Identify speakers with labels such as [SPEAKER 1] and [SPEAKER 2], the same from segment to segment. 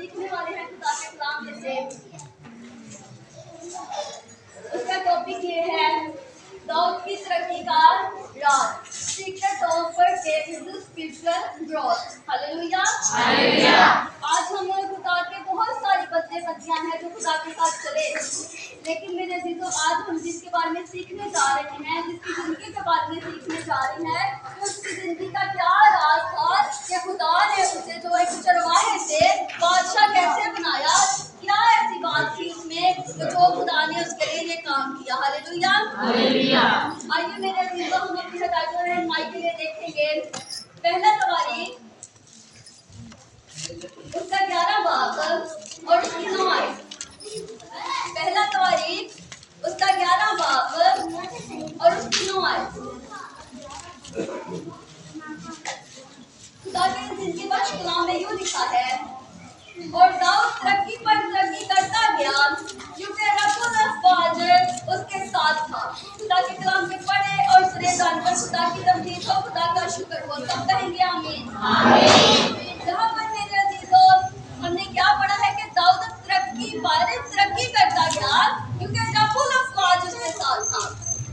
[SPEAKER 1] सीखने वाले हैं खुदा के कलाम में से। उसका टॉपिक ये है दाऊद की तरक्की का राज, secret of David spiritual growth. Hallelujah hallelujah. आज हम खुदा के बहुत सारे बच्चे बच्चियां हैं जो खुदा के साथ चले, लेकिन मेरे अजीजों आज हम जिसके बारे में सीखने जा रहे हैं, जिसकी जिंदगी के बारे में सीखने जा रहे हैं, तो उसकी जिंदगी का क्या राज था कि खुदा ने उसे जो एक चरवाहे से बादशाह कैसे बनाया, क्या ऐसी बात थी उसमें जो खुदा ने उसके लिए ये काम किया। Hallelujah hallelujah. आइए मेरे अजीजों हम अपनी हदायत और रहनुमाई के लिए देखेंगे पहला तवारीख उसका 11 बाब और उसकी 9 आयत। पहला तवारीख उसका 11 बाब और उसकी 9 आयत। खुदा की जिंदगी बख्श कलाम में यूं लिखा है, और दाऊद तरक्की पर तरक्की करता गया क्योंकि रब्बुल अफ़वाज उसके साथ था। खुदा के कलाम के पढ़े और सुने जानकर खुदा की तमजीद हो, खुदा का शुक्र हो। सब कहेंगे आमीन आमीन। यहाँ पर मेरे अजीजों हमने क्या पढ़ा है कि दाऊद तरक्की करता गया क्योंकि रब्बुल अफ़वाज उसके साथ था।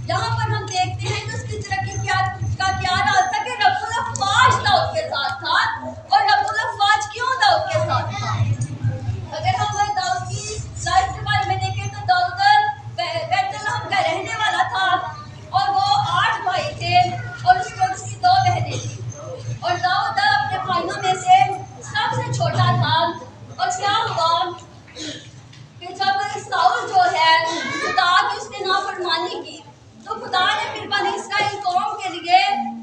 [SPEAKER 1] यहाँ पर हम देखते हैं कि उसकी तरक्की क्या राज था कि रब्बुल अफ़वाज दाऊद के साथ था। और रब्बुल अफ़वाज क्यों दाऊद के साथ था? अगर हम दाऊद की लाइफ के बारे में देखें तो दाऊद बैतलहम का रहने वाला था और वो 8 भाई थे और उसकी 2 बहनें थी। और दाऊद अपने भाइयों में से सबसे छोटा था। और क्या हुआ कि जब साउल जो है खुदा की उसने नाफरमानी की, तो खुदा ने फिर बनी इस्राएल कौम के लिए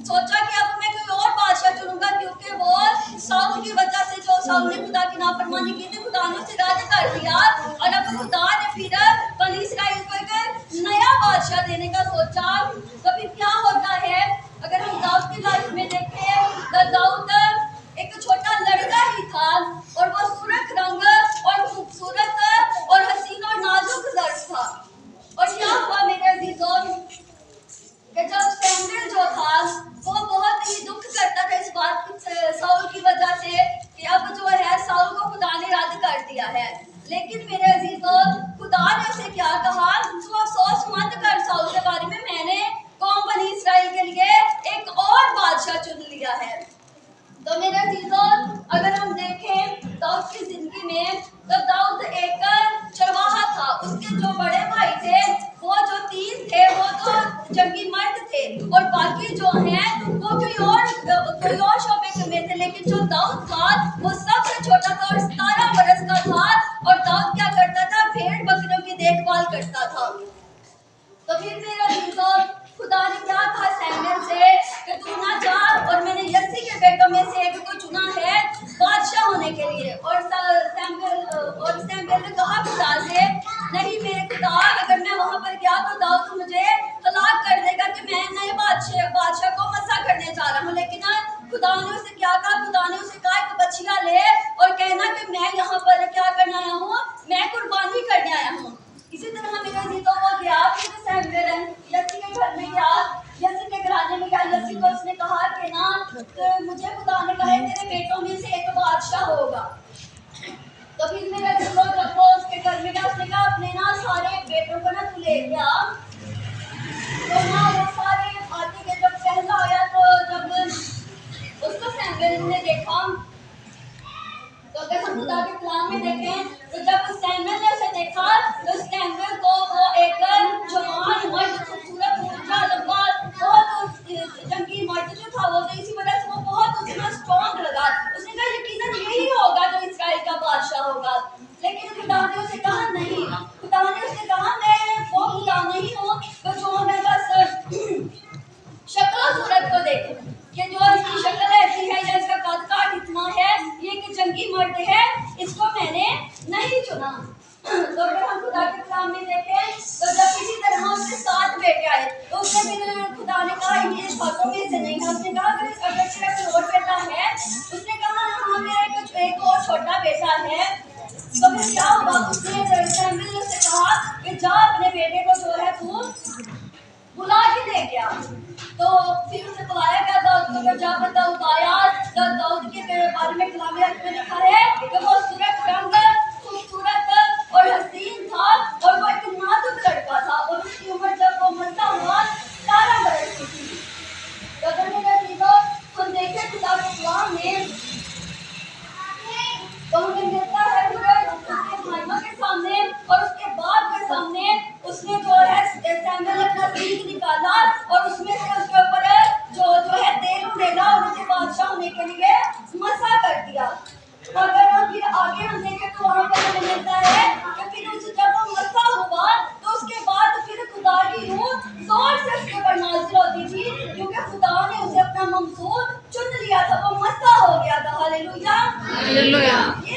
[SPEAKER 1] सोचा कि अब मैं कोई और बादशाह चुनूंगा, क्योंकि वो साउल की वजह से जो साउल ने खुदा की नाफरमानी की थी, खुदा ने उसे रद्द कर दिया। और अब खुदा ने फिर बनी इस्राएल को एक नया बादशाह देने का सोचा। तो फिर क्या होता है, अगर हम दाऊद की लाइफ में देखें तो दाऊद एक छोटा लड़का ही था और वो सुर्ख रंग और खूबसूरत और हसीन और नाजुक जर्फ था। और क्या हुआ मेरे अजीजों कि जब शमूएल जो था वो बहुत ही दुख करता था इस बात साउल की वजह से कि अब जो है साउल को खुदा ने रद्द कर दिया है। लेकिन मेरे अजीजों खुदा ने उसे क्या कहा, तू अफसोस मत कर साउल के बारे में, मैंने कौम बनी इस्राएल के लिए एक और बादशाह चुन लिया है। तो मेरे अजीजों अगर हम देखें दाऊद की जिंदगी में, तो दाऊद एक चरवाहा था। उसके जो बड़े भाई थे वो जो 3 थे वो तो जंगी मर्द थे और बाकी जो हैं वो कोई और शोबे में थे। लेकिन जो दाऊद था वो सबसे छोटा था और 17 बरस का था। और दाऊद क्या करता था, भेड़ बकरियों की देखभाल करता था। तो फिर मेरा अजीजों खुदा ने क्या कहा शमूएल से कि तू ना जा, और मैंने यस्सी के बेटों में से एक को चुना है बादशाह होने के लिए। और शमूएल ने कहा खुदा से, नहीं मेरे खुदा, अगर मैं वहां पर गया तो दाऊद मुझे तलाक कर देगा कि मैं नए बादशाह को मसा करने जा रहा हूँ। लेकिन खुदा ने उसे क्या कहा, खुदा ने उसे कहा एक बछिया ले और कहना कि मैं यहाँ पर क्या करने आया हूँ, मैं कुर्बानी करने आया हूँ। इसी तरह मेरे अजीजों वो गया, फिर शमूएल यस्सी के घर में गया, यस्सी के घराने में गया। यस्सी को उसने कहा कि ना तो मुझे खुदा ने कहा तेरे बेटों में से एक बादशाह होगा। तो फिर मेरे अजीजों जब वो उसके घर में गया, उसने कहा अपने ना सारे बेटों को ना तू ले गया। तो ना वो सारे आते के जब पहला आया तो जब उसको शमूएल ने देखा, तो अगर हम खुदा के कलाम में देखें तो जब शमूएल ने उसे देखा तो शमूएल को वो एक जवान मर्द, खूबसूरत, ऊंचा, लंबा, बहुत जंगी मर्द जो था वो, तो इसी वजह से वो बहुत उसमें स्ट्रॉन्ग लगा। उसने कहा यकीनन यही होगा जो इस्राएल का बादशाह होगा। लेकिन खुदा ने उसे कहा नहीं, खुदा ने उसे कहा मैं वो खुदा नहीं हूँ तो जो मैं बस शक्ल सूरत को देखूं कि जो इसकी शक्ल ऐसी है या इसका कद काट इतना है, ये एक जंगी मर्द है, इसको मैंने नहीं चुना। तो अगर हम खुदा के कलाम में देखें तो जब किसी तरह उसके 7 बेटे आए तो उसने फिर खुदा ने कहा ये बातों में से नहीं है। उसने कहा अगर तेरा कोई और बेटा है, उसने कहा हाँ मेरा एक और छोटा बेटा है। तो फिर क्या हुआ, उसने शमूएल ने उसे कहा कि जा अपने बेटे को जो है तू बुला के ले गया। तो फिर उसे बुलाया गया दाऊद को। जब दाऊद आया तो दाऊद के बारे में कलाम में लिखा है कि वो सूरज रंग
[SPEAKER 2] Hallelujah.